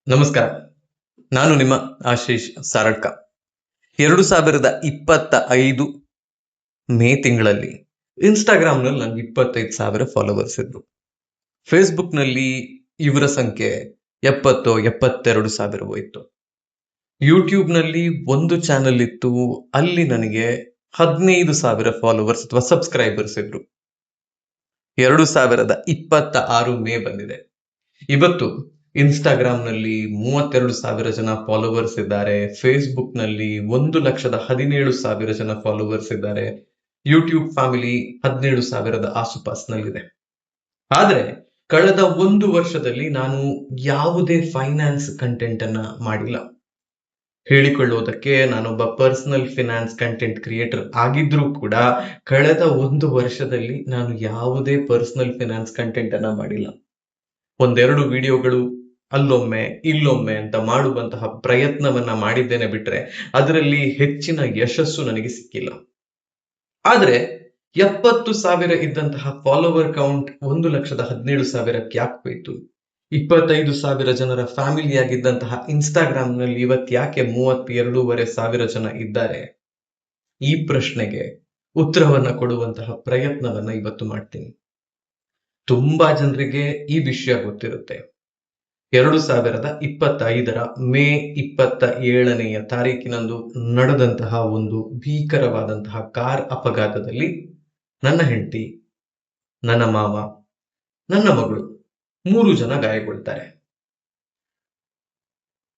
ನಮಸ್ಕಾರ. ನಾನು ನಿಮ್ಮ ಆಶೀಶ್ ಸಾರಡ್ಕ. 2025 ಮೇ ತಿಂಗಳಲ್ಲಿ ಇನ್ಸ್ಟಾಗ್ರಾಮ್ನಲ್ಲಿ ನಂಗೆ 25,000 ಫಾಲೋವರ್ಸ್ ಇದ್ರು. ಫೇಸ್ಬುಕ್ನಲ್ಲಿ ಇವರ ಸಂಖ್ಯೆ 72,000 ಹೋಯ್ತು. ಯೂಟ್ಯೂಬ್ನಲ್ಲಿ ಒಂದು ಚಾನೆಲ್ ಇತ್ತು, ಅಲ್ಲಿ ನನಗೆ 15,000 ಫಾಲೋವರ್ಸ್ ಅಥವಾ ಸಬ್ಸ್ಕ್ರೈಬರ್ಸ್ ಇದ್ರು. 2026 ಮೇ ಬಂದಿದೆ. ಇವತ್ತು ಇನ್ಸ್ಟಾಗ್ರಾಮ್ನಲ್ಲಿ 32,000 ಜನ ಫಾಲೋವರ್ಸ್ ಇದ್ದಾರೆ. ಫೇಸ್ಬುಕ್ನಲ್ಲಿ 1,17,000 ಜನ ಫಾಲೋವರ್ಸ್ ಇದ್ದಾರೆ. YouTube family 17,000 ಆಸುಪಾಸ್ನಲ್ಲಿದೆ. ಆದ್ರೆ ಕಳೆದ 1 ವರ್ಷದಲ್ಲಿ ನಾನು ಯಾವುದೇ ಫೈನಾನ್ಸ್ ಕಂಟೆಂಟ್ ಅನ್ನ ಮಾಡಿಲ್ಲ. ಹೇಳಿಕೊಳ್ಳುವುದಕ್ಕೆ ನಾನೊಬ್ಬ ಪರ್ಸನಲ್ ಫಿನಾನ್ಸ್ ಕಂಟೆಂಟ್ ಕ್ರಿಯೇಟರ್ ಆಗಿದ್ರೂ ಕೂಡ ಕಳೆದ 1 ವರ್ಷದಲ್ಲಿ ನಾನು ಯಾವುದೇ ಪರ್ಸನಲ್ ಫಿನಾನ್ಸ್ ಕಂಟೆಂಟ್ ಅನ್ನ ಮಾಡಿಲ್ಲ. ಒಂದೆರಡು ವಿಡಿಯೋಗಳು ಅಲ್ಲೊಮ್ಮೆ ಇಲ್ಲೊಮ್ಮೆ ಅಂತ ಮಾಡುವಂತಹ ಪ್ರಯತ್ನವನ್ನ ಮಾಡಿದ್ದೇನೆ ಬಿಟ್ರೆ ಅದರಲ್ಲಿ ಹೆಚ್ಚಿನ ಯಶಸ್ಸು ನನಗೆ ಸಿಕ್ಕಿಲ್ಲ. ಆದ್ರೆ 70,000 ಇದ್ದಂತಹ ಫಾಲೋವರ್ ಕೌಂಟ್ 1,17,000ಕ್ಕೆ ಯಾಕೆ ಹೋಯ್ತು? 25,000 ಜನರ ಫ್ಯಾಮಿಲಿ ಆಗಿದ್ದಂತಹ ಇನ್ಸ್ಟಾಗ್ರಾಮ್ ನಲ್ಲಿ ಇವತ್ತು ಯಾಕೆ 32,500 ಜನ ಇದ್ದಾರೆ? ಈ ಪ್ರಶ್ನೆಗೆ ಉತ್ತರವನ್ನ ಕೊಡುವಂತಹ ಪ್ರಯತ್ನವನ್ನ ಇವತ್ತು ಮಾಡ್ತೀನಿ. ತುಂಬಾ ಜನರಿಗೆ ಈ ವಿಷಯ ಗೊತ್ತಿರುತ್ತೆ. 2025 ಮೇ 27ನೆಯ ತಾರೀಕಿನಂದು ನಡೆದಂತಹ ಒಂದು ಭೀಕರವಾದಂತಹ ಕಾರ್ ಅಪಘಾತದಲ್ಲಿ ನನ್ನ ಹೆಂಡತಿ, ನನ್ನ ಮಾವ, ನನ್ನ ಮಗಳು 3 ಜನ ಗಾಯಗೊಳ್ತಾರೆ.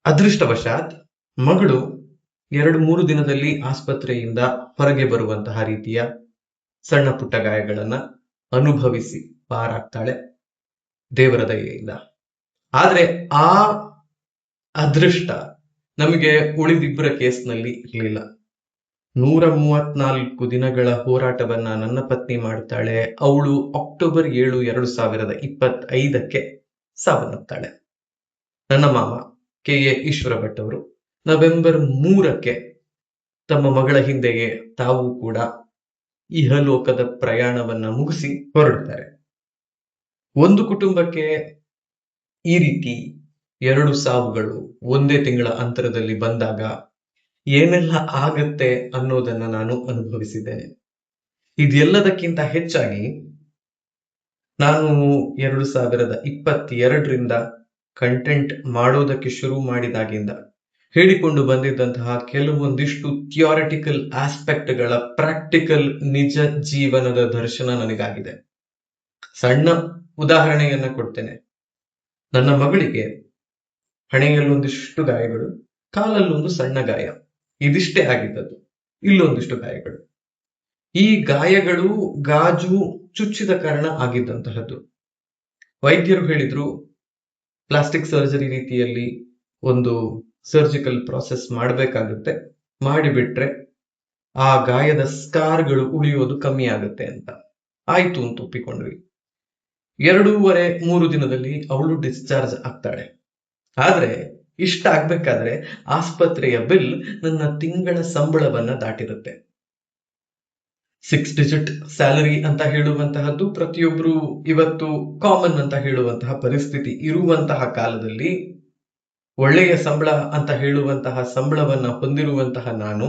ಅದೃಷ್ಟವಶಾತ್ ಮಗಳು 2-3 ದಿನದಲ್ಲಿ ಆಸ್ಪತ್ರೆಯಿಂದ ಹೊರಗೆ ಬರುವಂತಹ ರೀತಿಯ ಸಣ್ಣ ಪುಟ್ಟ ಗಾಯಗಳನ್ನ ಅನುಭವಿಸಿ ಪಾರಾಗ್ತಾಳೆ ದೇವರ ದಯೆಯಿಂದ. ಆದ್ರೆ ಆ ಅದೃಷ್ಟ ನಮಗೆ ಉಳಿದಿಬ್ಬರ ಕೇಸ್ನಲ್ಲಿ ಇರಲಿಲ್ಲ. 134 ದಿನಗಳ ಹೋರಾಟವನ್ನ ನನ್ನ ಪತ್ನಿ ಮಾಡ್ತಾಳೆ. ಅವಳು ಅಕ್ಟೋಬರ್ 7, 2025ಕ್ಕೆ ಸಾವನ್ನಪ್ತಾಳೆ. ನನ್ನ ಮಾವ ಕೆ.ಎ. ಈಶ್ವರ ಭಟ್ ಅವರು ನವೆಂಬರ್ 3ಕ್ಕೆ ತಮ್ಮ ಮಗಳ ಹಿಂದೆಯೇ ತಾವು ಕೂಡ ಇಹಲೋಕದ ಪ್ರಯಾಣವನ್ನ ಮುಗಿಸಿ ಹೊರಡ್ತಾರೆ. ಒಂದು ಕುಟುಂಬಕ್ಕೆ ಈ ರೀತಿ 2 ಸಾವುಗಳು ಒಂದೇ ತಿಂಗಳ ಅಂತರದಲ್ಲಿ ಬಂದಾಗ ಏನೆಲ್ಲ ಆಗತ್ತೆ ಅನ್ನೋದನ್ನ ನಾನು ಅನುಭವಿಸಿದ್ದೇನೆ. ಇದೆಲ್ಲದಕ್ಕಿಂತ ಹೆಚ್ಚಾಗಿ ನಾನು 2022ರಿಂದ ಕಂಟೆಂಟ್ ಮಾಡೋದಕ್ಕೆ ಶುರು ಮಾಡಿದಾಗಿಂದ ಹೇಳಿಕೊಂಡು ಬಂದಿದ್ದಂತಹ ಕೆಲವೊಂದಿಷ್ಟು ಥಿಯಾರಿಟಿಕಲ್ ಆಸ್ಪೆಕ್ಟ್ಗಳ ಪ್ರಾಕ್ಟಿಕಲ್ ನಿಜ ಜೀವನದ ದರ್ಶನ ನನಗಾಗಿದೆ. ಸಣ್ಣ ಉದಾಹರಣೆಯನ್ನ ಕೊಡ್ತೇನೆ. ನನ್ನ ಮಗಳಿಗೆ ಹಣೆಯಲ್ಲೊಂದಿಷ್ಟು ಗಾಯಗಳು, ಕಾಲಲ್ಲೊಂದು ಸಣ್ಣ ಗಾಯ, ಇದಿಷ್ಟೇ ಆಗಿದ್ದದ್ದು. ಇಲ್ಲೊಂದಿಷ್ಟು ಗಾಯಗಳು. ಈ ಗಾಯಗಳು ಗಾಜು ಚುಚ್ಚಿದ ಕಾರಣ ಆಗಿದ್ದಂತಹದ್ದು. ವೈದ್ಯರು ಹೇಳಿದ್ರು ಪ್ಲಾಸ್ಟಿಕ್ ಸರ್ಜರಿ ರೀತಿಯಲ್ಲಿ ಒಂದು ಸರ್ಜಿಕಲ್ ಪ್ರಾಸೆಸ್ ಮಾಡಬೇಕಾಗುತ್ತೆ, ಮಾಡಿಬಿಟ್ರೆ ಆ ಗಾಯದ ಸ್ಕಾರ್ಗಳು ಉಳಿಯೋದು ಕಮ್ಮಿ ಆಗುತ್ತೆ ಅಂತ. ಆಯ್ತು ಅಂತ ಒಪ್ಪಿಕೊಂಡ್ವಿ. 2.5-3 ದಿನದಲ್ಲಿ ಅವಳು ಡಿಸ್ಚಾರ್ಜ್ ಆಗ್ತಾಳೆ. ಆದ್ರೆ ಇಷ್ಟ ಆಗ್ಬೇಕಾದ್ರೆ ಆಸ್ಪತ್ರೆಯ ಬಿಲ್ ನನ್ನ ತಿಂಗಳ ಸಂಬಳವನ್ನ ದಾಟಿರುತ್ತೆ. 6 ಡಿಜಿಟ್ ಸ್ಯಾಲರಿ ಅಂತ ಹೇಳುವಂತಹದ್ದು ಪ್ರತಿಯೊಬ್ರು ಇವತ್ತು ಕಾಮನ್ ಅಂತ ಹೇಳುವಂತಹ ಪರಿಸ್ಥಿತಿ ಇರುವಂತಹ ಕಾಲದಲ್ಲಿ ಒಳ್ಳೆಯ ಸಂಬಳ ಅಂತ ಹೇಳುವಂತಹ ಸಂಬಳವನ್ನ ಹೊಂದಿರುವಂತಹ ನಾನು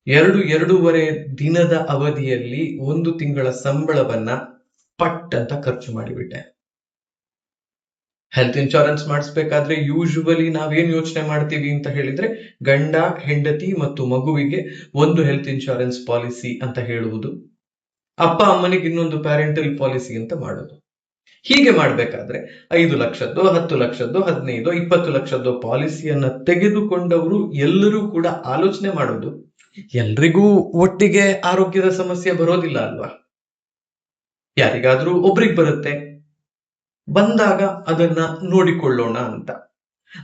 2-2.5 ದಿನದ ಅವಧಿಯಲ್ಲಿ 1 ತಿಂಗಳ ಸಂಬಳವನ್ನ ಪಟ್ ಅಂತ ಖರ್ಚು ಮಾಡಿಬಿಟ್ಟೆ. ಹೆಲ್ತ್ ಇನ್ಶೂರೆನ್ಸ್ ಮಾಡಿಸ್ಬೇಕಾದ್ರೆ ಯೂಶುವಲಿ ನಾವೇನ್ ಯೋಚನೆ ಮಾಡ್ತೀವಿ ಅಂತ ಹೇಳಿದ್ರೆ ಗಂಡ, ಹೆಂಡತಿ ಮತ್ತು ಮಗುವಿಗೆ ಒಂದು ಹೆಲ್ತ್ ಇನ್ಶೂರೆನ್ಸ್ ಪಾಲಿಸಿ ಅಂತ ಹೇಳುವುದು, ಅಪ್ಪ ಅಮ್ಮನಿಗೆ ಇನ್ನೊಂದು ಪ್ಯಾರೆಂಟಲ್ ಪಾಲಿಸಿ ಅಂತ ಮಾಡೋದು. ಹೀಗೆ ಮಾಡ್ಬೇಕಾದ್ರೆ 5 ಲಕ್ಷದ್ದು, 10 ಲಕ್ಷದ್ದು, 15, 20 ಲಕ್ಷದ್ದು ಪಾಲಿಸಿಯನ್ನ ತೆಗೆದುಕೊಂಡವರು ಎಲ್ಲರೂ ಕೂಡ ಆಲೋಚನೆ ಮಾಡೋದು, ಎಲ್ರಿಗೂ ಒಟ್ಟಿಗೆ ಆರೋಗ್ಯದ ಸಮಸ್ಯೆ ಬರೋದಿಲ್ಲ ಅಲ್ವಾ? ಯಾರಿಗಾದ್ರೂ ಒಬ್ರಿಗೆ ಬರುತ್ತೆ, ಬಂದಾಗ ಅದನ್ನ ನೋಡಿಕೊಳ್ಳೋಣ ಅಂತ.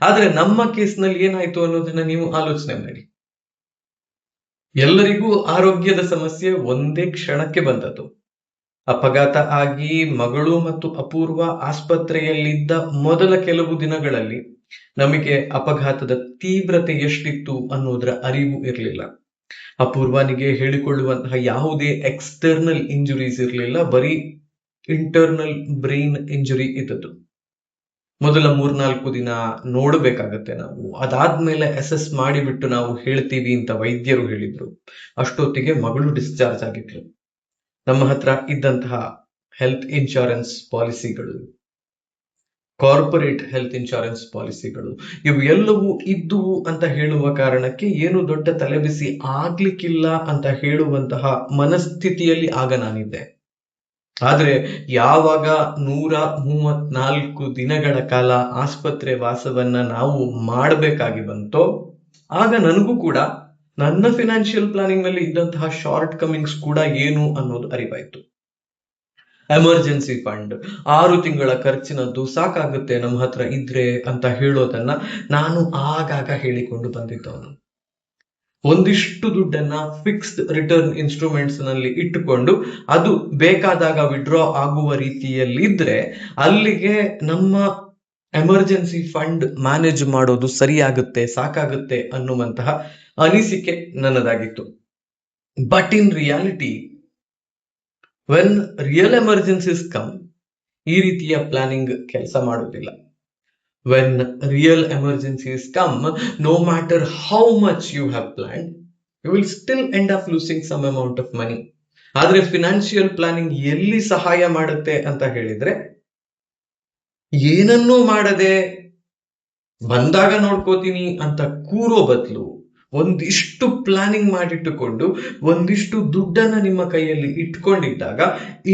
ಆದ್ರೆ ನಮ್ಮ ಕೇಸ್ನಲ್ಲಿ ಏನಾಯ್ತು ಅನ್ನೋದನ್ನ ನೀವು ಆಲೋಚನೆ ಮಾಡಿ. ಎಲ್ಲರಿಗೂ ಆರೋಗ್ಯದ ಸಮಸ್ಯೆ ಒಂದೇ ಕ್ಷಣಕ್ಕೆ ಬಂದದ್ದು. ಅಪಘಾತ ಆಗಿ ಮಗಳು ಮತ್ತು ಅಪೂರ್ವ ಆಸ್ಪತ್ರೆಯಲ್ಲಿದ್ದ ಮೊದಲ ಕೆಲವು ದಿನಗಳಲ್ಲಿ ನಮಗೆ ಅಪಘಾತದ ತೀವ್ರತೆ ಎಷ್ಟಿತ್ತು ಅನ್ನೋದರ ಅರಿವು ಇರಲಿಲ್ಲ. ಅಪೂರ್ವನಿಗೆ ಹೇಳಿಕೊಳ್ಳುವಂತಹ ಯಾವುದೇ ಎಕ್ಸ್ಟರ್ನಲ್ ಇಂಜುರೀಸ್ ಇರಲಿಲ್ಲ, ಬರೀ ಇಂಟರ್ನಲ್ ಬ್ರೈನ್ ಇಂಜುರಿ ಇದ್ದದ್ದು. ಮೊದಲ 3-4 ದಿನ ನೋಡಬೇಕಾಗತ್ತೆ ನಾವು. ಅದಾದ್ಮೇಲೆ ಅಸೆಸ್ ಮಾಡಿಬಿಟ್ಟು ನಾವು ಹೇಳ್ತೀವಿ ಅಂತ ವೈದ್ಯರು ಹೇಳಿದ್ರು. ಅಷ್ಟೊತ್ತಿಗೆ ಮಗಳು ಡಿಸ್ಚಾರ್ಜ್ ಆಗಿದ್ರು. ನಮ್ಮ ಹತ್ರ ಇದ್ದಂತಹ ಹೆಲ್ತ್ ಇನ್ಶೂರೆನ್ಸ್ ಪಾಲಿಸಿಗಳು, ಕಾರ್ಪೊರೇಟ್ ಹೆಲ್ತ್ ಇನ್ಶೂರೆನ್ಸ್ ಪಾಲಿಸಿಗಳು, ಇವು ಎಲ್ಲವೂ ಇದ್ದುವು ಅಂತ ಹೇಳುವ ಕಾರಣಕ್ಕೆ ಏನು ದೊಡ್ಡ ತಲೆಬಿಸಿ ಆಗ್ಲಿಕ್ಕಿಲ್ಲ ಅಂತ ಹೇಳುವಂತಹ ಮನಸ್ಥಿತಿಯಲ್ಲಿ ಆಗ ನಾನಿದ್ದೆ. ಆದ್ರೆ ಯಾವಾಗ 134 ದಿನಗಳ ಕಾಲ ಆಸ್ಪತ್ರೆ ವಾಸವನ್ನ ನಾವು ಮಾಡಬೇಕಾಗಿ ಬಂತೋ, ಆಗ ನನಗೂ ಕೂಡ ನನ್ನ ಫಿನಾನ್ಷಿಯಲ್ ಪ್ಲಾನಿಂಗ್ ನಲ್ಲಿ ಇದ್ದಂತಹ ಶಾರ್ಟ್ ಕಮಿಂಗ್ಸ್ ಕೂಡ ಏನು ಅನ್ನೋದು ಅರಿವಾಯ್ತು. ಎಮರ್ಜೆನ್ಸಿ ಫಂಡ್ 6 ತಿಂಗಳ ಖರ್ಚಿನದ್ದು ಸಾಕಾಗುತ್ತೆ ನಮ್ಮ ಹತ್ರ ಇದ್ರೆ ಅಂತ ಹೇಳೋದನ್ನ ನಾನು ಆಗಾಗ ಹೇಳಿಕೊಂಡು ಬಂದಿದ್ದವನು. ಒಂದಿಷ್ಟು ದುಡ್ಡನ್ನ ಫಿಕ್ಸ್ಡ್ ರಿಟರ್ನ್ ಇನ್ಸ್ಟ್ರೂಮೆಂಟ್ಸ್ ನಲ್ಲಿ ಇಟ್ಟುಕೊಂಡು ಅದು ಬೇಕಾದಾಗ ವಿಡ್ರಾ ಆಗುವ ರೀತಿಯಲ್ಲಿದ್ರೆ ಅಲ್ಲಿಗೆ ನಮ್ಮ ಎಮರ್ಜೆನ್ಸಿ ಫಂಡ್ ಮ್ಯಾನೇಜ್ ಮಾಡೋದು ಸರಿಯಾಗುತ್ತೆ, ಸಾಕಾಗುತ್ತೆ ಅನ್ನುವಂತಹ ಅನಿಸಿಕೆ ನನ್ನದಾಗಿತ್ತು. But in reality, when real emergencies come, ಈ ರೀತಿಯ ಪ್ಲಾನಿಂಗ್ ಕೆಲಸ ಮಾಡೋದಿಲ್ಲ. When real emergencies come, no matter how much you have planned, you will still end up losing some amount of money. ಆದ್ರೆ ಫಿನಾನ್ಷಿಯಲ್ ಪ್ಲಾನಿಂಗ್ ಎಲ್ಲಿ ಸಹಾಯ ಮಾಡುತ್ತೆ ಅಂತ ಹೇಳಿದ್ರೆ, ಏನನ್ನೂ ಮಾಡದೆ ಬಂದಾಗ ನೋಡ್ಕೋತೀನಿ ಅಂತ ಕೂರೋ ಬದಲು ಒಂದಿಷ್ಟು ಪ್ಲಾನಿಂಗ್ ಮಾಡಿಟ್ಟುಕೊಂಡು ಒಂದಿಷ್ಟು ದುಡ್ಡನ್ನ ನಿಮ್ಮ ಕೈಯಲ್ಲಿ ಇಟ್ಕೊಂಡಿದ್ದಾಗ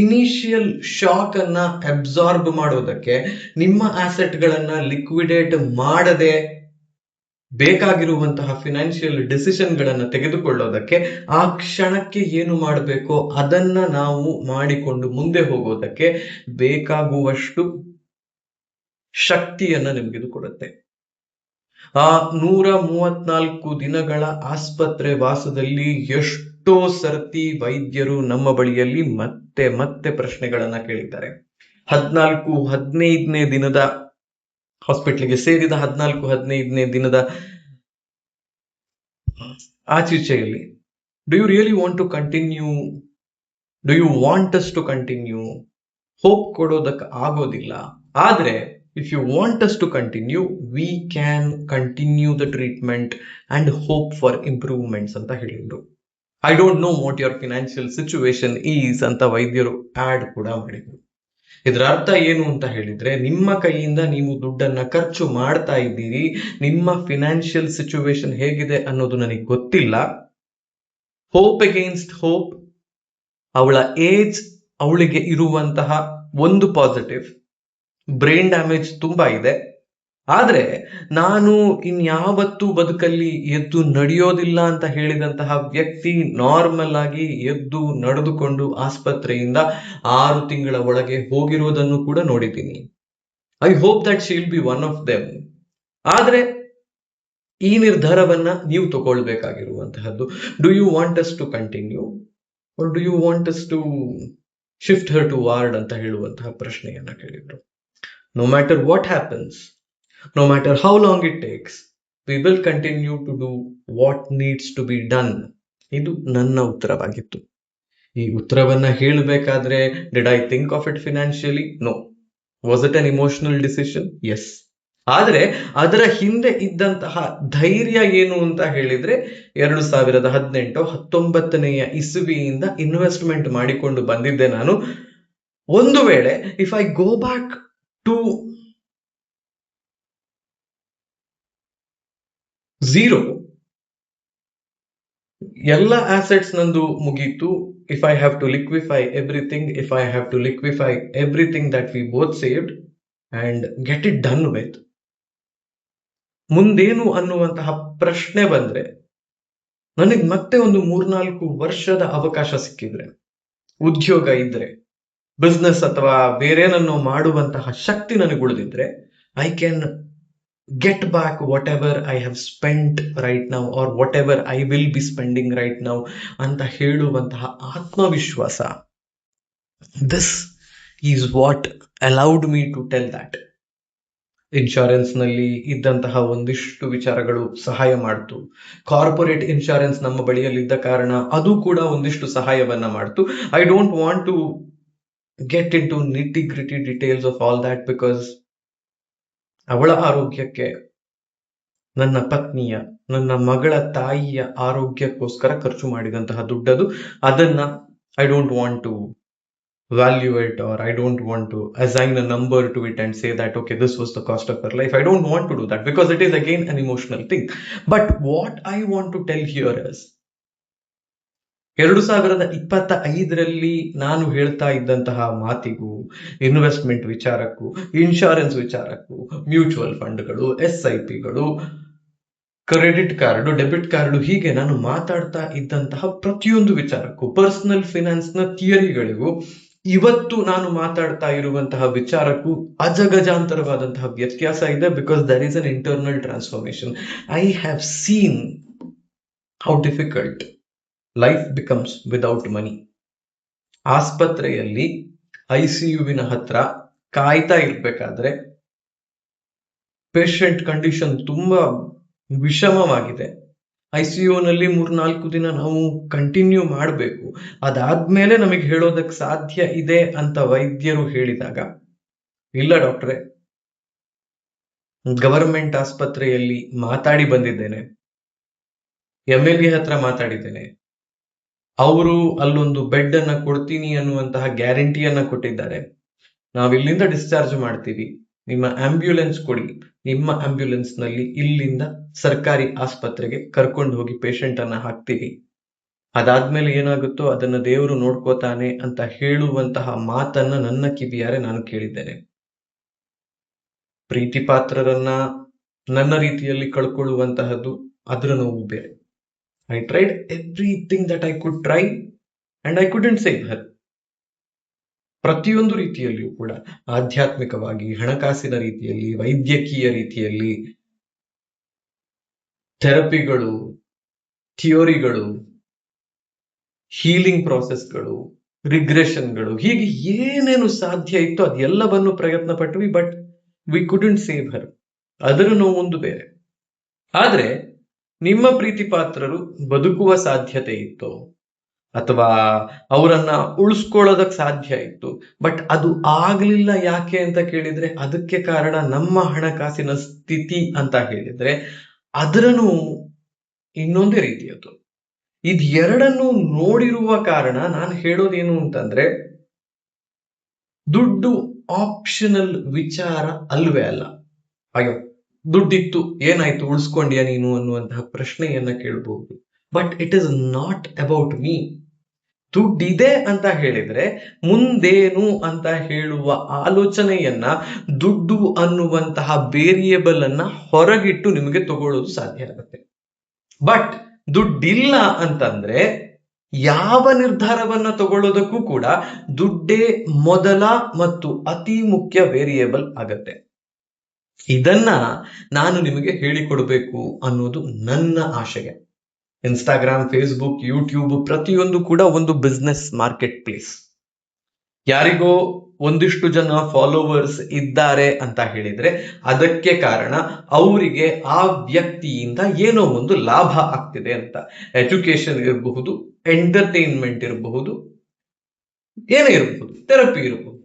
ಇನಿಷಿಯಲ್ ಶಾಕ್ ಅನ್ನ ಅಬ್ಸಾರ್ಬ್ ಮಾಡೋದಕ್ಕೆ, ನಿಮ್ಮ ಆಸೆಟ್ ಗಳನ್ನ ಲಿಕ್ವಿಡೇಟ್ ಮಾಡದೆ ಬೇಕಾಗಿರುವಂತಹ ಫಿನಾನ್ಷಿಯಲ್ ಡಿಸಿಷನ್ ಗಳನ್ನ ತೆಗೆದುಕೊಳ್ಳೋದಕ್ಕೆ, ಆ ಕ್ಷಣಕ್ಕೆ ಏನು ಮಾಡಬೇಕೋ ಅದನ್ನ ನಾವು ಮಾಡಿಕೊಂಡು ಮುಂದೆ ಹೋಗೋದಕ್ಕೆ ಬೇಕಾಗುವಷ್ಟು ಶಕ್ತಿಯನ್ನ ನಿಮ್ಗಿದು ಕೊಡುತ್ತೆ. ಆ 134 ದಿನಗಳ ಆಸ್ಪತ್ರೆ ವಾಸದಲ್ಲಿ ಎಷ್ಟೋ ಸರ್ತಿ ವೈದ್ಯರು ನಮ್ಮ ಬಳಿಯಲ್ಲಿ ಮತ್ತೆ ಮತ್ತೆ ಪ್ರಶ್ನೆಗಳನ್ನ ಕೇಳಿದ್ದಾರೆ. 14-15ನೇ ದಿನದ ಹಾಸ್ಪಿಟ್ಲಿಗೆ ಸೇರಿದ 14-15ನೇ ದಿನದ ಆಚೀಚೆಯಲ್ಲಿ, do you really want to continue, do you want us to continue, hope ಕೊಡೋದಕ್ಕೆ ಆಗೋದಿಲ್ಲ. ಆದ್ರೆ if you want us to continue, we can continue the treatment and hope for improvements ಅಂತ ಹೇಳಿದ್ರು. I don't know what your financial situation is ಅಂತ ವೈದ್ಯರು add ಕೂಡ ಮಾಡಿದ್ರು. ಇದರ ಅರ್ಥ ಏನು ಅಂತ ಹೇಳಿದ್ರೆ, ನಿಮ್ಮ ಕೈಯಿಂದ ನೀವು ದುಡ್ಡನ್ನ ಖರ್ಚು ಮಾಡ್ತಾ ಇದ್ದೀರಿ, ನಿಮ್ಮ ಫಿನಾನ್ಷಿಯಲ್ ಸಿಚುವೇಶನ್ ಹೇಗಿದೆ ಅನ್ನೋದು ನನಗೆ ಗೊತ್ತಿಲ್ಲ. ಹೋಪ್ ಅಗೇನ್ಸ್ಟ್ ಹೋಪ್, ಅವಳ ಏಜ್, ಅವಳಿಗೆ ಇರುವಂತಹ ಒಂದು ಪಾಸಿಟಿವ್, ಬ್ರೈನ್ ಡ್ಯಾಮೇಜ್ ತುಂಬಾ ಇದೆ. ಆದ್ರೆ ನಾನು ಇನ್ಯಾವತ್ತೂ ಬದುಕಲ್ಲಿ ಎದ್ದು ನಡೆಯೋದಿಲ್ಲ ಅಂತ ಹೇಳಿದಂತಹ ವ್ಯಕ್ತಿ ನಾರ್ಮಲ್ ಆಗಿ ಎದ್ದು ನಡೆದುಕೊಂಡು ಆಸ್ಪತ್ರೆಯಿಂದ 6 ತಿಂಗಳ ಒಳಗೆ ಹೋಗಿರೋದನ್ನು ಕೂಡ ನೋಡಿದ್ದೀನಿ. I hope that she will be one of them. ಆದ್ರೆ ಈ ನಿರ್ಧಾರವನ್ನ ನೀವು ತಗೊಳ್ಬೇಕಾಗಿರುವಂತಹದ್ದು. Do you want us to continue or do you want us to shift her to ward ಅಂತ ಹೇಳುವಂತಹ ಪ್ರಶ್ನೆಯನ್ನ ಕೇಳಿದ್ರು. No matter what happens, no matter how long it takes, we will continue to do what needs to be done. ಇದು ನನ್ನ ಉತ್ತರವಾಗಿತ್ತು. ಈ ಉತ್ತರವನ್ನ ಹೇಳಬೇಕಾದ್ರೆ, did I think of it financially? No. Was it an emotional decision? Yes. ಆದ್ರೆ ಅದರ ಹಿಂದೆ ಇದ್ದಂತಹ ಧೈರ್ಯ ಏನು ಅಂತ ಹೇಳಿದ್ರೆ, 2018-19ನೇ ಇಸುವಿಯಿಂದ ಇನ್ವೆಸ್ಟ್ಮೆಂಟ್ ಮಾಡಿಕೊಂಡು ಬಂದಿದ್ದೆ ನಾನು. ಒಂದು ವೇಳೆ if I go back to 0, ಎಲ್ಲ ಆಸೆಟ್ಸ್ ನಂದು ಮುಗೀತು. If I have to liquefy everything, if I have to liquefy everything that we both saved and get it done with, ಮುಂದೇನು ಅನ್ನುವಂತಹ ಪ್ರಶ್ನೆ ಬಂದ್ರೆ, ನನಗೆ ಮತ್ತೆ ಒಂದು 3-4 ವರ್ಷದ ಅವಕಾಶ ಸಿಕ್ಕಿದ್ರೆ, ಉದ್ಯೋಗ ಇದ್ರೆ, ಬಿಸ್ನೆಸ್ ಅಥವಾ ಬೇರೇನನ್ನು ಮಾಡುವಂತಹ ಶಕ್ತಿ ನನಗೆ ಉಳಿದಿದ್ರೆ, I can get back whatever I have spent right now or whatever I will be spending right now ಅಂತ ಹೇಳುವಂತಹ ಆತ್ಮವಿಶ್ವಾಸ. This is what allowed me to tell that. Insurance ನಲ್ಲಿ ಇದ್ದಂತಹ ಒಂದಿಷ್ಟು ವಿಚಾರಗಳು ಸಹಾಯ ಮಾಡ್ತು. ಕಾರ್ಪೊರೇಟ್ ಇನ್ಶೂರೆನ್ಸ್ ನಮ್ಮ ಬಳಿಯಲ್ಲಿದ್ದ ಕಾರಣ ಅದು ಕೂಡ ಒಂದಿಷ್ಟು ಸಹಾಯವನ್ನ ಮಾಡ್ತು. I don't want to get into nitty-gritty details of all that because ಅವಳ ಆರೋಗ್ಯಕ್ಕೆ, ನನ್ನ ಪತ್ನಿಯ, ನನ್ನ ಮಗಳ ತಾಯಿಯ ಆರೋಗ್ಯಕ್ಕೋಸ್ಕರ ಖರ್ಚು ಮಾಡಿದಂತಹ ದುಡ್ಡದು. ಅದನ್ನ I don't want to value it, or I don't want to assign a number to it and say that okay, this was the cost of her life. I don't want to do that because it is again an emotional thing. But what I want to tell here is 2025ರಲ್ಲಿ ನಾನು ಹೇಳ್ತಾ ಇದ್ದಂತಹ ಮಾತಿಗೂ, investment ವಿಚಾರಕ್ಕೂ, insurance ವಿಚಾರಕ್ಕೂ, mutual ಫಂಡ್ಗಳು, SIPಗಳು, credit card, debit card, ಹೀಗೆ ನಾನು ಮಾತಾಡ್ತಾ ಇದ್ದಂತಹ ಪ್ರತಿಯೊಂದು ವಿಚಾರಕ್ಕೂ, ಪರ್ಸನಲ್ ಫಿನಾನ್ಸ್ ನ ಥಿಯರಿಗಳಿಗೂ, ಇವತ್ತು ನಾನು ಮಾತಾಡ್ತಾ ಇರುವಂತಹ ವಿಚಾರಕ್ಕೂ ಅಜಗಜಾಂತರವಾದಂತಹ ವ್ಯತ್ಯಾಸ ಇದೆ. Because there is an internal transformation. I have seen how difficult life becomes without money. ಆಸ್ಪತ್ರೆಯಲ್ಲಿ ICUವಿನ ಹತ್ರ ಕಾಯ್ತಾ ಇರ್ಬೇಕಾದ್ರೆ ಪೇಷಂಟ್ ಕಂಡೀಷನ್ ತುಂಬಾ ವಿಷಮವಾಗಿದೆ. ICUನಲ್ಲಿ 3-4 ದಿನ ನಾವು ಕಂಟಿನ್ಯೂ ಮಾಡಬೇಕು, ಅದಾದ್ಮೇಲೆ ನಮಗೆ ಹೇಳೋದಕ್ಕೆ ಸಾಧ್ಯ ಇದೆ ಅಂತ ವೈದ್ಯರು ಹೇಳಿದಾಗ, ಇಲ್ಲ ಡಾಕ್ಟ್ರೆ, ಗವರ್ಮೆಂಟ್ ಆಸ್ಪತ್ರೆಯಲ್ಲಿ ಮಾತಾಡಿ ಬಂದಿದ್ದೇನೆ, MLA ಹತ್ರ ಮಾತಾಡಿದ್ದೇನೆ, ಅವರು ಅಲ್ಲೊಂದು ಬೆಡ್ ಅನ್ನ ಕೊಡ್ತೀನಿ ಅನ್ನುವಂತಹ ಗ್ಯಾರಂಟಿಯನ್ನ ಕೊಟ್ಟಿದ್ದಾರೆ, ನಾವಿಲ್ಲಿಂದ ಡಿಸ್ಚಾರ್ಜ್ ಮಾಡ್ತೀವಿ, ನಿಮ್ಮ ಆಂಬ್ಯುಲೆನ್ಸ್ ಕೊಡಿ, ನಿಮ್ಮ ಆಂಬ್ಯುಲೆನ್ಸ್ ನಲ್ಲಿ ಇಲ್ಲಿಂದ ಸರ್ಕಾರಿ ಆಸ್ಪತ್ರೆಗೆ ಕರ್ಕೊಂಡು ಹೋಗಿ ಪೇಷಂಟ್ ಅನ್ನ ಹಾಕ್ತೀವಿ, ಅದಾದ್ಮೇಲೆ ಏನಾಗುತ್ತೋ ಅದನ್ನ ದೇವರು ನೋಡ್ಕೋತಾನೆ ಅಂತ ಹೇಳುವಂತಹ ಮಾತನ್ನ ನನ್ನ ಕಿವಿಯಾರೆ ನಾನು ಕೇಳಿದ್ದೇನೆ. ಪ್ರೀತಿ ಪಾತ್ರರನ್ನ ನನ್ನ ರೀತಿಯಲ್ಲಿ ಕಳ್ಕೊಳ್ಳುವಂತಹದ್ದು, ಅದರ ನೋವು ಬೇರೆ. I tried everything that I could try and I couldn't save her. ಪ್ರತಿಯೊಂದು ರೀತಿಯಲ್ಲಿಯೂ ಕೂಡ, ಆಧ್ಯಾತ್ಮಿಕವಾಗಿ, ಹಣಕಾಸಿನ ರೀತಿಯಲ್ಲಿ, ವೈದ್ಯಕೀಯ ರೀತಿಯಲ್ಲಿ, ಥೆರಪಿಗಳು, ಥಿಯೋರಿಗಳು, ಹೀಲಿಂಗ್ ಪ್ರಾಸೆಸ್ಗಳು, ರಿಗ್ರೆಷನ್ಗಳು, ಹೀಗೆ ಏನೇನು ಸಾಧ್ಯ ಇತ್ತು ಅದೆಲ್ಲವನ್ನು ಪ್ರಯತ್ನ ಪಟ್ವಿ. ಬಟ್ ವಿ ಕುಡಂಟ್ ಸೇವ್ ಹರ್. ಅದರ ನೋವೊಂದು ಬೇರೆ. ಆದ್ರೆ ನಿಮ್ಮ ಪ್ರೀತಿ ಪಾತ್ರರು ಬದುಕುವ ಸಾಧ್ಯತೆ ಇತ್ತು, ಅಥವಾ ಅವರನ್ನ ಉಳಿಸ್ಕೊಳ್ಳೋದಕ್ ಸಾಧ್ಯ ಇತ್ತು, ಬಟ್ ಅದು ಆಗ್ಲಿಲ್ಲ. ಯಾಕೆ ಅಂತ ಕೇಳಿದ್ರೆ, ಅದಕ್ಕೆ ಕಾರಣ ನಮ್ಮ ಹಣಕಾಸಿನ ಸ್ಥಿತಿ ಅಂತ ಹೇಳಿದ್ರೆ ಅದರನ್ನು ಇನ್ನೊಂದೇ ರೀತಿಯದ್ದು. ಇದೆರಡನ್ನು ನೋಡಿರುವ ಕಾರಣ ನಾನು ಹೇಳೋದೇನು ಅಂತಂದ್ರೆ, ದುಡ್ಡು ಆಪ್ಷನಲ್ ವಿಚಾರ ಅಲ್ವೇ ಅಲ್ಲ. ಅಯ್ಯೋ ದುಡ್ಡಿತ್ತು ಏನಾಯ್ತು ಉಳಿಸ್ಕೊಂಡ್ಯಾ ನೀನು ಅನ್ನುವಂತಹ ಪ್ರಶ್ನೆಯನ್ನ ಕೇಳಬಹುದು. But it is not about me. ದುಡ್ಡಿದೆ ಅಂತ ಹೇಳಿದ್ರೆ ಮುಂದೇನು ಅಂತ ಹೇಳುವ ಆಲೋಚನೆಯನ್ನ, ದುಡ್ಡು ಅನ್ನುವಂತಹ ವೇರಿಯೇಬಲ್ ಅನ್ನ ಹೊರಗಿಟ್ಟು ನಿಮಗೆ ತಗೊಳ್ಳೋದು ಸಾಧ್ಯ ಆಗುತ್ತೆ. ಬಟ್ ದುಡ್ಡಿಲ್ಲ ಅಂತಂದ್ರೆ ಯಾವ ನಿರ್ಧಾರವನ್ನ ತಗೊಳ್ಳೋದಕ್ಕೂ ಕೂಡ ದುಡ್ಡೇ ಮೊದಲ ಮತ್ತು ಅತಿ ಮುಖ್ಯ ವೇರಿಯೇಬಲ್ ಆಗತ್ತೆ. ಇದನ್ನ ನಾನು ನಿಮಗೆ ಹೇಳಿಕೊಡ್ಬೇಕು ಅನ್ನೋದು ನನ್ನ ಆಶಯ. ಇನ್ಸ್ಟಾಗ್ರಾಮ್, ಫೇಸ್ಬುಕ್, ಯೂಟ್ಯೂಬ್ ಪ್ರತಿಯೊಂದು ಕೂಡ ಒಂದು ಬಿಸ್ನೆಸ್ ಮಾರ್ಕೆಟ್ ಪ್ಲೇಸ್. ಯಾರಿಗೋ ಒಂದಿಷ್ಟು ಜನ ಫಾಲೋವರ್ಸ್ ಇದ್ದಾರೆ ಅಂತ ಹೇಳಿದ್ರೆ ಅದಕ್ಕೆ ಕಾರಣ ಅವರಿಗೆ ಆ ವ್ಯಕ್ತಿಯಿಂದ ಏನೋ ಒಂದು ಲಾಭ ಆಗ್ತಿದೆ ಅಂತ. ಎಜುಕೇಶನ್ ಇರಬಹುದು, ಎಂಟರ್ಟೈನ್ಮೆಂಟ್ ಇರಬಹುದು, ಏನೇ ಇರಬಹುದು, ಥೆರಪಿ ಇರಬಹುದು.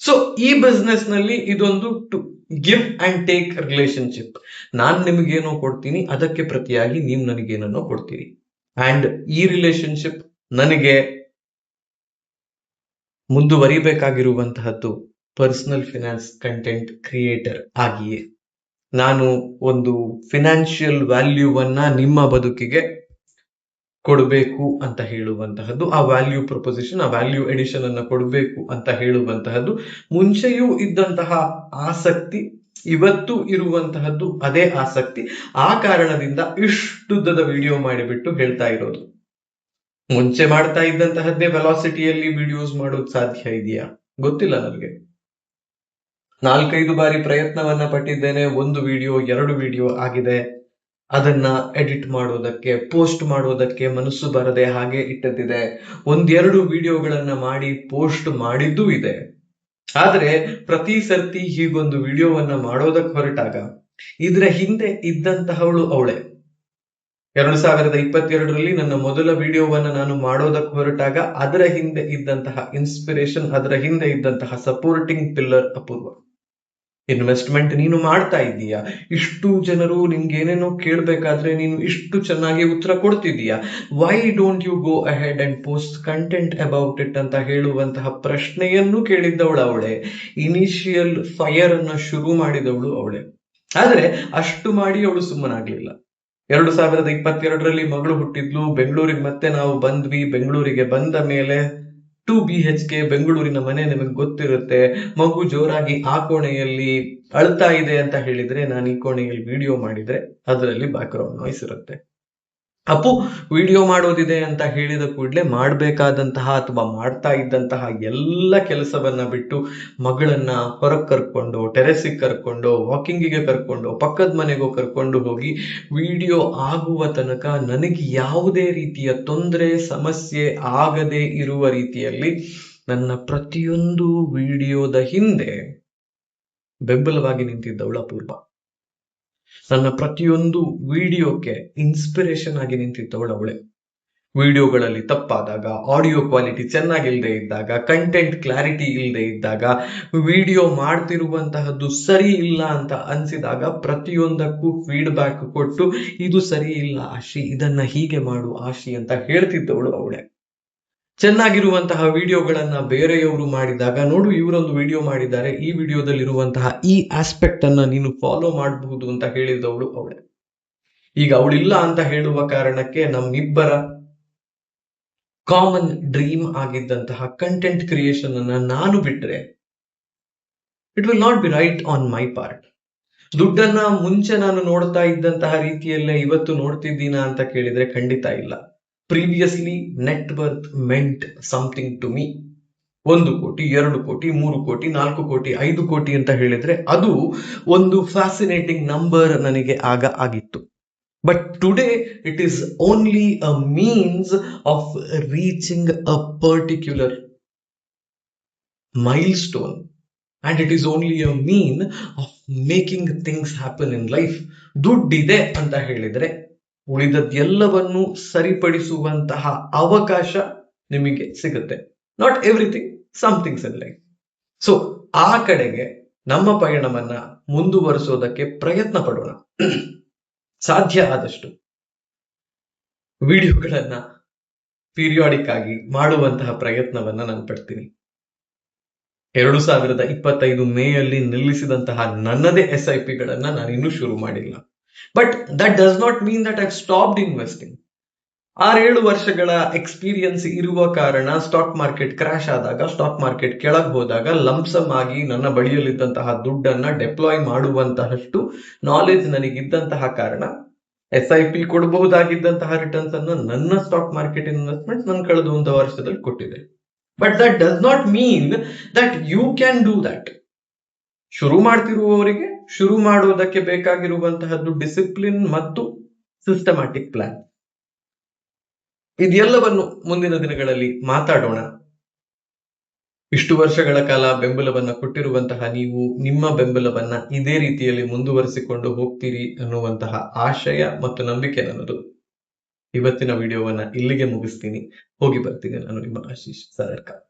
ಸೊ ಈ ಬಿಸ್ನೆಸ್ ನಲ್ಲಿ ಇದೊಂದು ಗಿವ್ ಅಂಡ್ ಟೇಕ್ ರಿಲೇಶನ್ಶಿಪ್. ನಾನ್ ನಿಮಗೇನೋ ಕೊಡ್ತೀನಿ, ಅದಕ್ಕೆ ಪ್ರತಿಯಾಗಿ ನೀವು ನನಗೇನೋ ಕೊಡ್ತೀರಿ. ಅಂಡ್ ಈ ರಿಲೇಶನ್ಶಿಪ್ ನನಗೆ ಮುಂದುವರಿಬೇಕಾಗಿರುವಂತಹದ್ದು ಪರ್ಸನಲ್ ಫಿನಾನ್ಸ್ ಕಂಟೆಂಟ್ ಕ್ರಿಯೇಟರ್ ಆಗಿಯೇ. ನಾನು ಒಂದು ಫಿನಾನ್ಷಿಯಲ್ ವ್ಯಾಲ್ಯೂವನ್ನ ನಿಮ್ಮ ಬದುಕಿಗೆ ಕೊಡಬೇಕು ಅಂತ ಹೇಳುವಂತಹದ್ದು, ಆ ವ್ಯಾಲ್ಯೂ ಪ್ರಪೋಸಿಷನ್, ಆ ವ್ಯಾಲ್ಯೂ ಎಡಿಷನ್ ಅನ್ನ ಕೊಡಬೇಕು ಅಂತ ಹೇಳುವಂತಹದ್ದು ಮುಂಚೆಯೂ ಇದ್ದಂತಹ ಆಸಕ್ತಿ, ಇವತ್ತು ಇರುವಂತಹದ್ದು ಅದೇ ಆಸಕ್ತಿ. ಆ ಕಾರಣದಿಂದ ಇಷ್ಟುದ್ದದ ವಿಡಿಯೋ ಮಾಡಿಬಿಟ್ಟು ಹೇಳ್ತಾ ಇರೋದು. ಮುಂಚೆ ಮಾಡ್ತಾ ಇದ್ದಂತಹದ್ದೇ ವೆಲಾಸಿಟಿಯಲ್ಲಿ ವಿಡಿಯೋಸ್ ಮಾಡೋದು ಸಾಧ್ಯ ಇದೆಯಾ ಗೊತ್ತಿಲ್ಲ ನನಗೆ. 4-5 ಬಾರಿ ಪ್ರಯತ್ನವನ್ನ ಪಟ್ಟಿದ್ದೇನೆ. 1 ವಿಡಿಯೋ 2 ವಿಡಿಯೋ ಆಗಿದೆ. ಅದನ್ನ ಎಡಿಟ್ ಮಾಡೋದಕ್ಕೆ, ಪೋಸ್ಟ್ ಮಾಡೋದಕ್ಕೆ ಮನಸ್ಸು ಬರದೆ ಹಾಗೆ ಇಟ್ಟದ್ದಿದೆ. 1-2 ವಿಡಿಯೋಗಳನ್ನ ಮಾಡಿ ಪೋಸ್ಟ್ ಮಾಡಿದ್ದೂ ಇದೆ. ಆದ್ರೆ ಪ್ರತಿ ಸರ್ತಿ ಹೀಗೊಂದು ವಿಡಿಯೋವನ್ನ ಮಾಡೋದಕ್ಕೆ ಹೊರಟಾಗ ಇದ್ರ ಹಿಂದೆ ಇದ್ದಂತಹವಳು ಅವಳೆ. 2022ರಲ್ಲಿ ನನ್ನ ಮೊದಲ ವಿಡಿಯೋವನ್ನ ನಾನು ಮಾಡೋದಕ್ಕೆ ಹೊರಟಾಗ ಅದರ ಹಿಂದೆ ಇದ್ದಂತಹ ಇನ್ಸ್ಪಿರೇಷನ್, ಅದರ ಹಿಂದೆ ಇದ್ದಂತಹ ಸಪೋರ್ಟಿಂಗ್ ಪಿಲ್ಲರ್ ಅಪೂರ್ವ. ಇನ್ವೆಸ್ಟ್ಮೆಂಟ್ ನೀನು ಮಾಡ್ತಾ ಇದ್ದೀಯಾ, ಇಷ್ಟು ಜನರು ನಿನ್ಗೆ ಏನೇನೋ ಕೇಳ್ಬೇಕಾದ್ರೆ ನೀನು ಇಷ್ಟು ಚೆನ್ನಾಗಿ ಉತ್ತರ ಕೊಡ್ತಿದ್ದೀಯಾ, why don't you go ahead and post content about it ಅಂತ ಹೇಳುವಂತಹ ಪ್ರಶ್ನೆಯನ್ನು ಕೇಳಿದ್ದವಳು ಅವಳೆ. ಇನಿಷಿಯಲ್ ಫೈರ್ ಅನ್ನ ಶುರು ಮಾಡಿದವಳು ಅವಳೆ. ಆದ್ರೆ ಅಷ್ಟು ಮಾಡಿ ಅವಳು ಸುಮ್ಮನಾಗ್ಲಿಲ್ಲ. 2022ರಲ್ಲಿ ಮಗಳು ಹುಟ್ಟಿದ್ಲು, ಬೆಂಗಳೂರಿಗೆ ಮತ್ತೆ ನಾವು ಬಂದ್ವಿ. ಬೆಂಗಳೂರಿಗೆ ಬಂದ ಮೇಲೆ 2 BHK ಬೆಂಗಳೂರಿನ ಮನೆ ನಿಮಗೆ ಗೊತ್ತಿರುತ್ತೆ. ಮಗು ಜೋರಾಗಿ ಆ ಕೋಣೆಯಲ್ಲಿ ಅಳ್ತಾ ಇದೆ ಅಂತ ಹೇಳಿದ್ರೆ ನಾನು ಈ ಕೋಣೆಯಲ್ಲಿ ವಿಡಿಯೋ ಮಾಡಿದ್ರೆ ಅದರಲ್ಲಿ ಬ್ಯಾಕ್ ಗ್ರೌಂಡ್ ನಾಯ್ಸ್ ಇರುತ್ತೆ. ಅಪ್ಪು ವಿಡಿಯೋ ಮಾಡೋದಿದೆ ಅಂತ ಹೇಳಿದ ಕೂಡಲೇ ಮಾಡಬೇಕಾದಂತಹ ಅಥವಾ ಮಾಡ್ತಾ ಇದ್ದಂತಹ ಎಲ್ಲ ಕೆಲಸವನ್ನ ಬಿಟ್ಟು ಮಗಳನ್ನ ಹೊರಗೆ ಕರ್ಕೊಂಡು, ಟೆರೆಸಿಗೆ ಕರ್ಕೊಂಡು, ವಾಕಿಂಗಿಗೆ ಕರ್ಕೊಂಡು, ಪಕ್ಕದ ಮನೆಗೂ ಕರ್ಕೊಂಡು ಹೋಗಿ ವಿಡಿಯೋ ಆಗುವ ತನಕ ನನಗೆ ಯಾವುದೇ ರೀತಿಯ ತೊಂದರೆ ಸಮಸ್ಯೆ ಆಗದೆ ಇರುವ ರೀತಿಯಲ್ಲಿ ನನ್ನ ಪ್ರತಿಯೊಂದು ವಿಡಿಯೋದ ಹಿಂದೆ ಬೆಂಬಲವಾಗಿ ನಿಂತಿದ್ದವಳು ಅಪೂರ್ವ. ನನ್ನ ಪ್ರತಿಯೊಂದು ವಿಡಿಯೋಕ್ಕೆ ಇನ್ಸ್ಪಿರೇಷನ್ ಆಗಿ ನಿಂತಿದ್ದವಳು ಅವಳೆ. ವಿಡಿಯೋಗಳಲ್ಲಿ ತಪ್ಪಾದಾಗ, ಆಡಿಯೋ ಕ್ವಾಲಿಟಿ ಚೆನ್ನಾಗಿಲ್ಲದೆ ಇದ್ದಾಗ, ಕಂಟೆಂಟ್ ಕ್ಲಾರಿಟಿ ಇಲ್ಲದೆ ಇದ್ದಾಗ, ವಿಡಿಯೋ ಮಾಡ್ತಿರುವಂತಹದ್ದು ಸರಿ ಇಲ್ಲ ಅಂತ ಅನ್ಸಿದಾಗ ಪ್ರತಿಯೊಂದಕ್ಕೂ ಫೀಡ್ಬ್ಯಾಕ್ ಕೊಟ್ಟು ಇದು ಸರಿ ಇಲ್ಲ ಆಶಿ, ಇದನ್ನ ಹೀಗೆ ಮಾಡು ಆಶಿ ಅಂತ ಹೇಳ್ತಿದ್ದವಳು ಅವಳೆ. ಚೆನ್ನಾಗಿರುವಂತಹ ವಿಡಿಯೋಗಳನ್ನ ಬೇರೆಯವರು ಮಾಡಿದಾಗ, ನೋಡು ಇವರೊಂದು ವಿಡಿಯೋ ಮಾಡಿದ್ದಾರೆ, ಈ ವಿಡಿಯೋದಲ್ಲಿರುವಂತಹ ಈ ಆಸ್ಪೆಕ್ಟ್ ಅನ್ನ ನೀನು ಫಾಲೋ ಮಾಡಬಹುದು ಅಂತ ಹೇಳಿದವಳು ಅವಳೆ. ಈಗ ಅವಳಿಲ್ಲ ಅಂತ ಹೇಳುವ ಕಾರಣಕ್ಕೆ ನಮ್ಮಿಬ್ಬರ ಕಾಮನ್ ಡ್ರೀಮ್ ಆಗಿದ್ದಂತಹ ಕಂಟೆಂಟ್ ಕ್ರಿಯೇಷನ್ ಅನ್ನ ನಾನು ಬಿಟ್ರೆ it will not be right on my part. ದುಡ್ಡನ್ನ ಮುಂಚೆ ನಾನು ನೋಡ್ತಾ ಇದ್ದಂತಹ ರೀತಿಯಲ್ಲೇ ಇವತ್ತು ನೋಡ್ತಿದ್ದೀನ ಅಂತ ಕೇಳಿದ್ರೆ ಖಂಡಿತ ಇಲ್ಲ. Previously net worth meant something to me. 1 crore, 2 ಕೋಟಿ, 3 ಕೋಟಿ, 4 ಕೋಟಿ, 5 ಕೋಟಿ ಅಂತ ಹೇಳಿದ್ರೆ ಅದು ಒಂದು ಫ್ಯಾಸಿನೇಟಿಂಗ್ ನಂಬರ್ ನನಗೆ ಆಗ ಆಗಿತ್ತು. But today it is only a means of reaching a particular milestone and it is only a mean of making things happen in life. ದುಡ್ಡಿದೆ ಅಂತ ಹೇಳಿದ್ರೆ ಉಳಿದದ್ದೆಲ್ಲವನ್ನು ಸರಿಪಡಿಸುವಂತಹ ಅವಕಾಶ ನಿಮಗೆ ಸಿಗುತ್ತೆ. Not everything, some things in life. So ಆ ಕಡೆಗೆ ನಮ್ಮ ಪಯಣವನ್ನ ಮುಂದುವರಿಸೋದಕ್ಕೆ ಪ್ರಯತ್ನ ಪಡೋಣ. ಸಾಧ್ಯ ಆದಷ್ಟು ವಿಡಿಯೋಗಳನ್ನ ಪೀರಿಯಾಡಿಕ್ ಆಗಿ ಮಾಡುವಂತಹ ಪ್ರಯತ್ನವನ್ನ ನಾನು ಪಡ್ತೀನಿ. 2025 ಮೇಯಲ್ಲಿ ನಿಲ್ಲಿಸಿದಂತಹ ನನ್ನದೇ SIP ಗಳನ್ನ ನಾನು ಇನ್ನೂ ಶುರು ಮಾಡಿಲ್ಲ. But that does not mean that I stopped investing. 6-7 ವರ್ಷಗಳ ಎಕ್ಸ್ಪೀರಿಯನ್ಸ್ ಇರುವ ಕಾರಣ ಸ್ಟಾಕ್ ಮಾರ್ಕೆಟ್ ಕ್ರಾಶ್ ಆದಾಗ, ಸ್ಟಾಕ್ ಮಾರ್ಕೆಟ್ ಕೆಳಗೆ ಹೋದಾಗ ಲಂಪ್ಸಮ್ ಆಗಿ ನನ್ನ ಬಳಿಯಲ್ಲಿದ್ದಂತಹ ದುಡ್ಡನ್ನ ಡೆಪ್ಲಾಯ್ ಮಾಡುವಂತಹಷ್ಟು ನಾಲೆಜ್ ನನಗಿದ್ದಂತಹ ಕಾರಣ SIP ಕೊಡಬಹುದಾಗಿದ್ದಂತಹ ರಿಟರ್ನ್ಸ್ ಅನ್ನು ನನ್ನ ಸ್ಟಾಕ್ ಮಾರ್ಕೆಟ್ ಇನ್ವೆಸ್ಟ್ಮೆಂಟ್ ನಾನು ಕಳೆದ 1 ವರ್ಷದಲ್ಲಿ ಕೊಟ್ಟಿದೆ. But that does not mean that you can do that. ಶುರು ಮಾಡ್ತಿರುವವರಿಗೆ ಶುರು ಮಾಡೋದಕ್ಕೆ ಬೇಕಾಗಿರುವಂತಹದ್ದು ಡಿಸಿಪ್ಲಿನ್ ಮತ್ತು ಸಿಸ್ಟಮ್ಯಾಟಿಕ್ ಪ್ಲಾನ್. ಇದೆಲ್ಲವನ್ನು ಮುಂದಿನ ದಿನಗಳಲ್ಲಿ ಮಾತಾಡೋಣ. ಇಷ್ಟು ವರ್ಷಗಳ ಕಾಲ ಬೆಂಬಲವನ್ನ ಕೊಟ್ಟಿರುವಂತಹ ನೀವು ನಿಮ್ಮ ಬೆಂಬಲವನ್ನ ಇದೇ ರೀತಿಯಲ್ಲಿ ಮುಂದುವರಿಸಿಕೊಂಡು ಹೋಗ್ತೀರಿ ಅನ್ನುವಂತಹ ಆಶಯ ಮತ್ತು ನಂಬಿಕೆ ನನ್ನದು. ಇವತ್ತಿನ ವಿಡಿಯೋವನ್ನ ಇಲ್ಲಿಗೆ ಮುಗಿಸ್ತೀನಿ. ಹೋಗಿ ಬರ್ತೀನಿ. ನಾನು ನಿಮ್ಮ ಆಶೀಶ್ ಸಾದರ್ಕರ್.